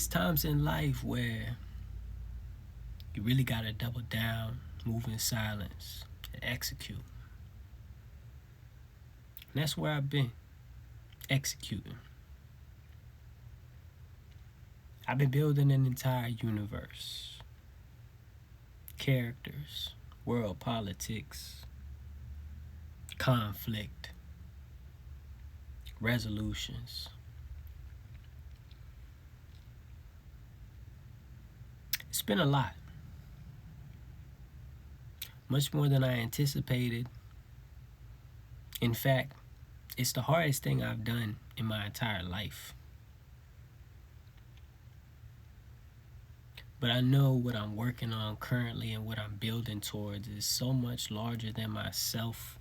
It's times in life where you really gotta double down, move in silence, and execute. And that's where I've been, executing. I've been building an entire universe, characters, world politics, conflict, resolutions. It's been a lot, much more than I anticipated. In fact, it's the hardest thing I've done in my entire life. But I know what I'm working on currently and what I'm building towards is so much larger than myself,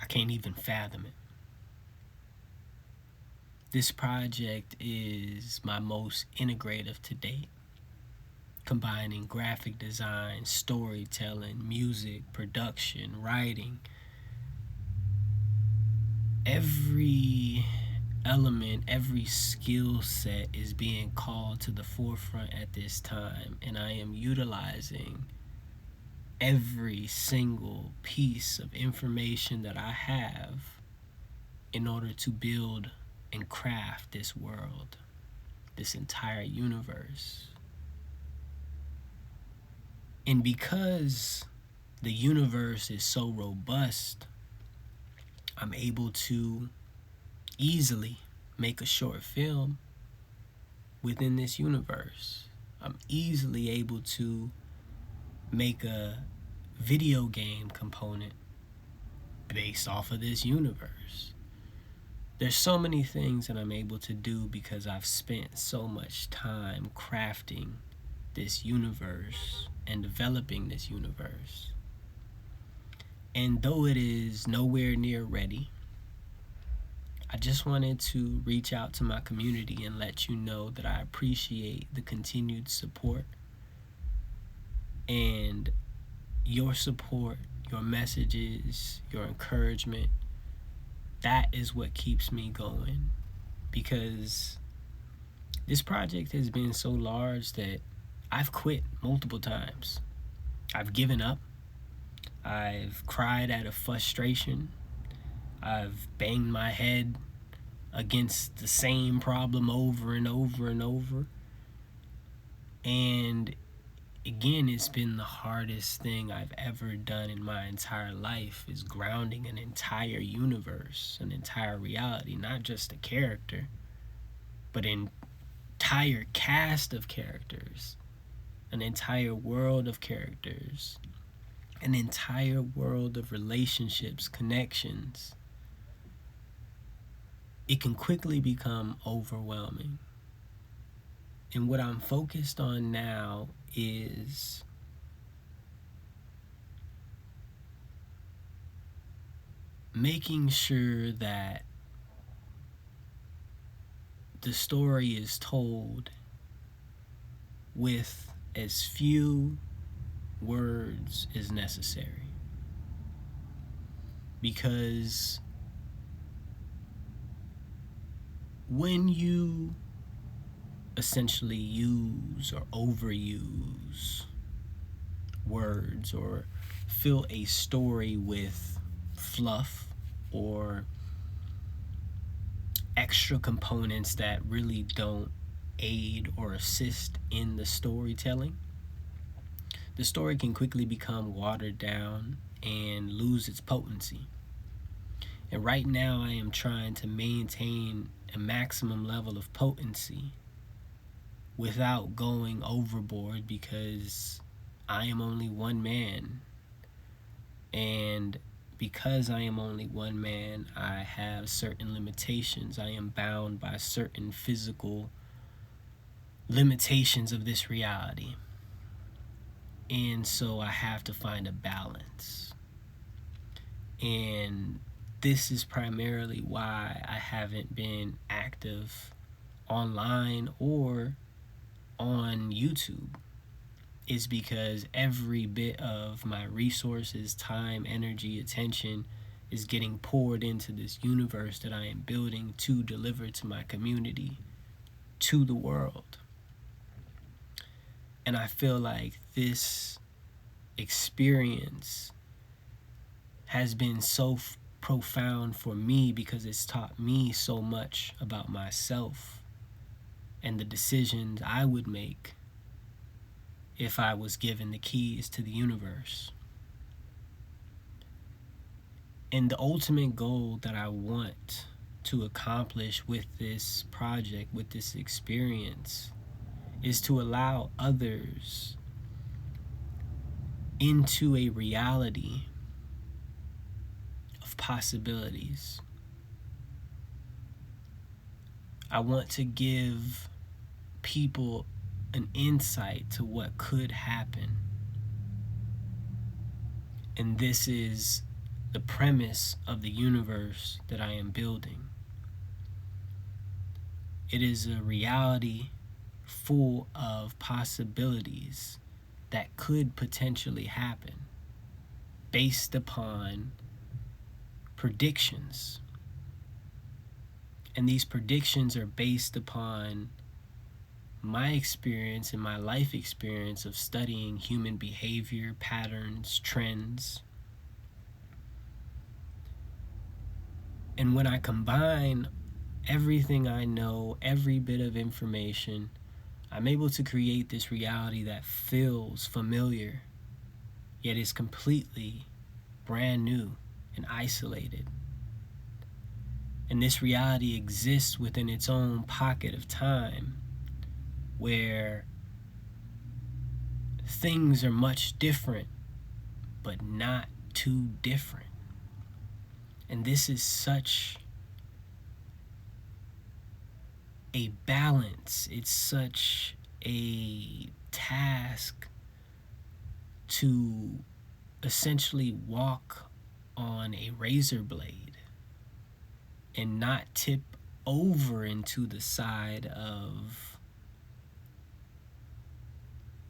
I can't even fathom it. This project is my most integrative to date, combining graphic design, storytelling, music, production, writing. Every element, every skill set is being called to the forefront at this time, and I am utilizing every single piece of information that I have in order to build and craft this world, this entire universe. And because the universe is so robust, I'm able to easily make a short film within this universe. I'm easily able to make a video game component based off of this universe. There's so many things that I'm able to do because I've spent so much time crafting this universe and developing this universe. And though it is nowhere near ready, I just wanted to reach out to my community and let you know that I appreciate the continued support and your support, your messages, your encouragement. That is what keeps me going, because this project has been so large that I've quit multiple times. I've given up. I've cried out of frustration. I've banged my head against the same problem over and over and over. And again, it's been the hardest thing I've ever done in my entire life, is grounding an entire universe, an entire reality, not just a character, but an entire cast of characters, an entire world of characters, an entire world of relationships, connections. It can quickly become overwhelming. And what I'm focused on now is making sure that the story is told with as few words as necessary. Because when you essentially use or overuse words, or fill a story with fluff or extra components that really don't aid or assist in the storytelling, the story can quickly become watered down and lose its potency. And right now I am trying to maintain a maximum level of potency without going overboard, because I am only one man. And because I am only one man, I have certain limitations. I am bound by certain physical limitations of this reality. And so I have to find a balance. And this is primarily why I haven't been active online or on YouTube, is because every bit of my resources, time, energy, attention is getting poured into this universe that I am building to deliver to my community to the world. And I feel like this experience has been so profound for me because it's taught me so much about myself and the decisions I would make if I was given the keys to the universe. And the ultimate goal that I want to accomplish with this project, with this experience, is to allow others into a reality of possibilities. I want to give people an insight to what could happen. And this is the premise of the universe that I am building. It is a reality full of possibilities that could potentially happen based upon predictions. And these predictions are based upon my experience and my life experience of studying human behavior, patterns, trends. And when I combine everything I know, every bit of information, I'm able to create this reality that feels familiar, yet is completely brand new and isolated. And this reality exists within its own pocket of time where things are much different, but not too different. And this is such a balance. It's such a task to essentially walk on a razor blade and not tip over into the side of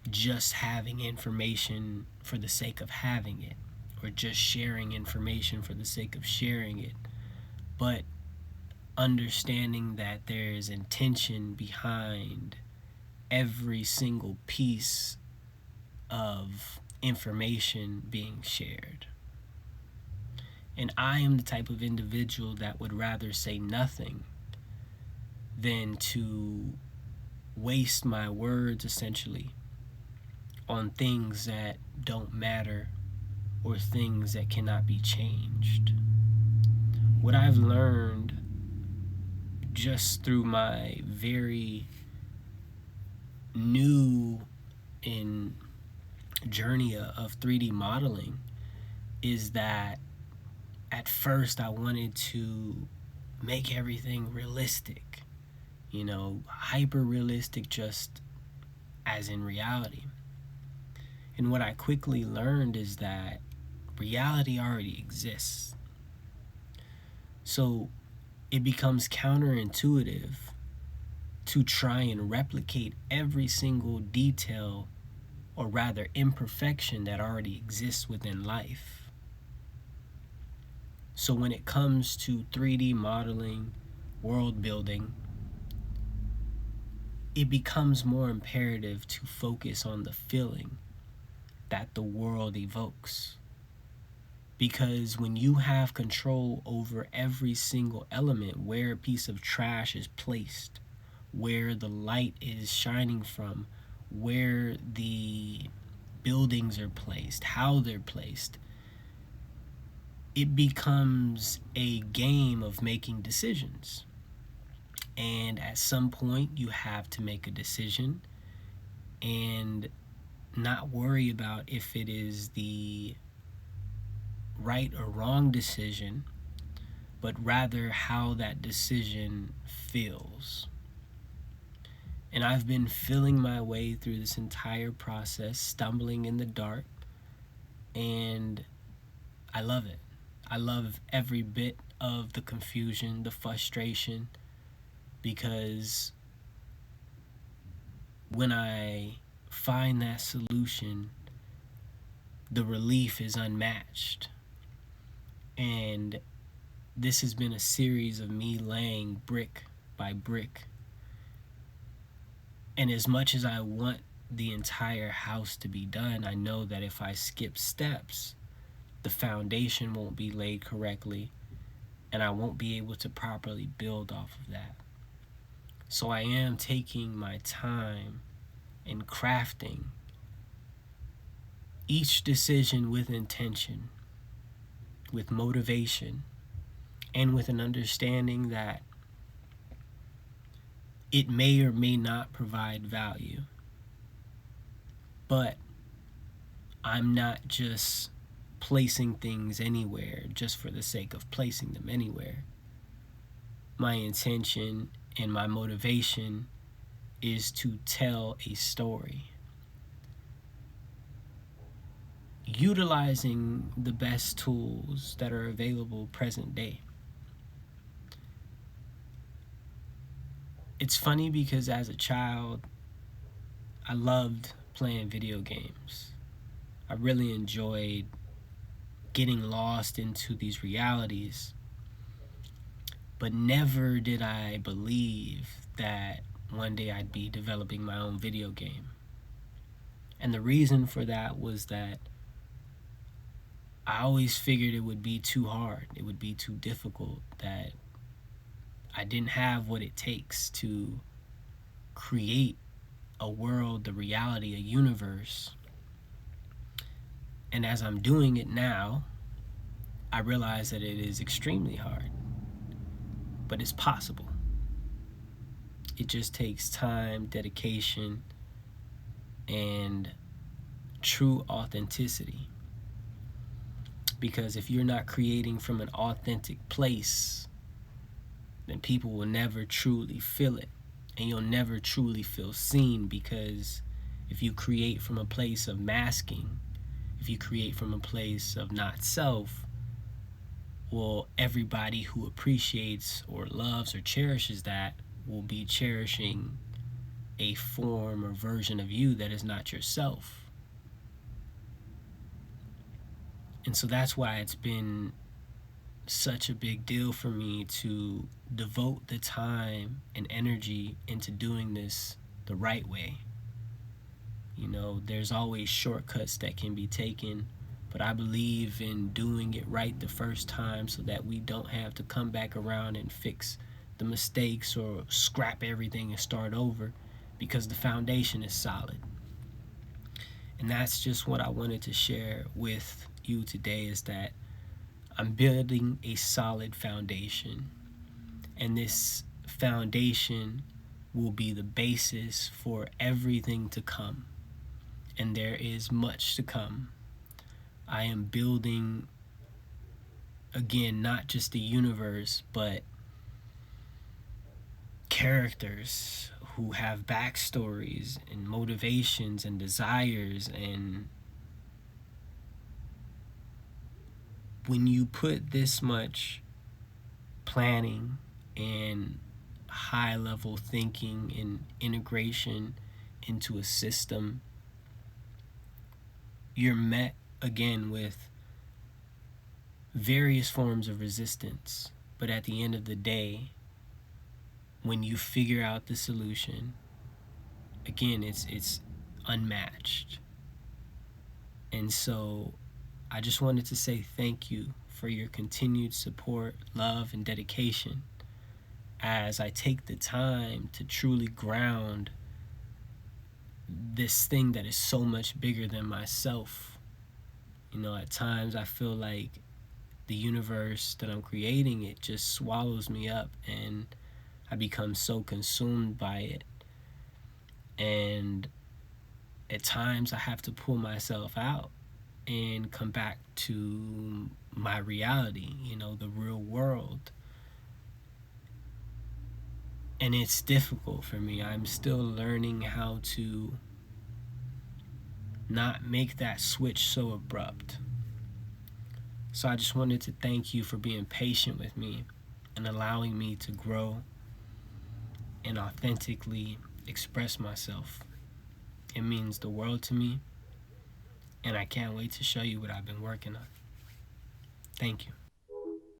just having information for the sake of having it, or just sharing information for the sake of sharing it, but understanding that there is intention behind every single piece of information being shared. And I am the type of individual that would rather say nothing than to waste my words essentially on things that don't matter or things that cannot be changed. What I've learned just through my very new in journey of 3D modeling is that at first I wanted to make everything realistic, hyper realistic, just as in reality. And what I quickly learned is that reality already exists. So it becomes counterintuitive to try and replicate every single detail, or rather imperfection, that already exists within life. So when it comes to 3D modeling, world building, it becomes more imperative to focus on the feeling that the world evokes. Because when you have control over every single element, where a piece of trash is placed, where the light is shining from, where the buildings are placed, how they're placed, it becomes a game of making decisions. And at some point, you have to make a decision and not worry about if it is the right or wrong decision, but rather how that decision feels. And I've been feeling my way through this entire process, stumbling in the dark, and I love it. I love every bit of the confusion, the frustration, because when I find that solution, the relief is unmatched. And this has been a series of me laying brick by brick And as much as I want the entire house to be done, I know that if I skip steps, the foundation won't be laid correctly and I won't be able to properly build off of that. So I am taking my time and crafting each decision with intention, with motivation, and with an understanding that it may or may not provide value. But I'm not just placing things anywhere just for the sake of placing them anywhere. My intention and my motivation is to tell a story, utilizing the best tools that are available present day. It's funny because as a child, I loved playing video games. I really enjoyed getting lost into these realities, but never did I believe that one day I'd be developing my own video game. And the reason for that was that I always figured it would be too hard, it would be too difficult, that I didn't have what it takes to create a world, the reality, a universe. And as I'm doing it now, I realize that it is extremely hard, but it's possible. It just takes time, dedication, and true authenticity. Because if you're not creating from an authentic place, then people will never truly feel it. And you'll never truly feel seen, because if you create from a place of masking, if you create from a place of not self, well, everybody who appreciates or loves or cherishes that will be cherishing a form or version of you that is not yourself. And so that's why it's been such a big deal for me to devote the time and energy into doing this the right way. You know, there's always shortcuts that can be taken, but I believe in doing it right the first time so that we don't have to come back around and fix the mistakes or scrap everything and start over, because the foundation is solid. And that's just what I wanted to share with you today, is that I'm building a solid foundation, and this foundation will be the basis for everything to come. And there is much to come. I am building, again, not just the universe, but characters who have backstories and motivations and desires. And when you put this much planning and high level thinking and integration into a system, you're met again with various forms of resistance. But at the end of the day, when you figure out the solution, again, it's unmatched. And so I just wanted to say thank you for your continued support, love, and dedication as I take the time to truly ground this thing that is so much bigger than myself. You know, at times I feel like the universe that I'm creating, it just swallows me up, and I become so consumed by it. And at times I have to pull myself out and come back to my reality, you know, the real world. And it's difficult for me. I'm still learning how to not make that switch so abrupt. So I just wanted to thank you for being patient with me and allowing me to grow and authentically express myself. It means the world to me, and I can't wait to show you what I've been working on. Thank you.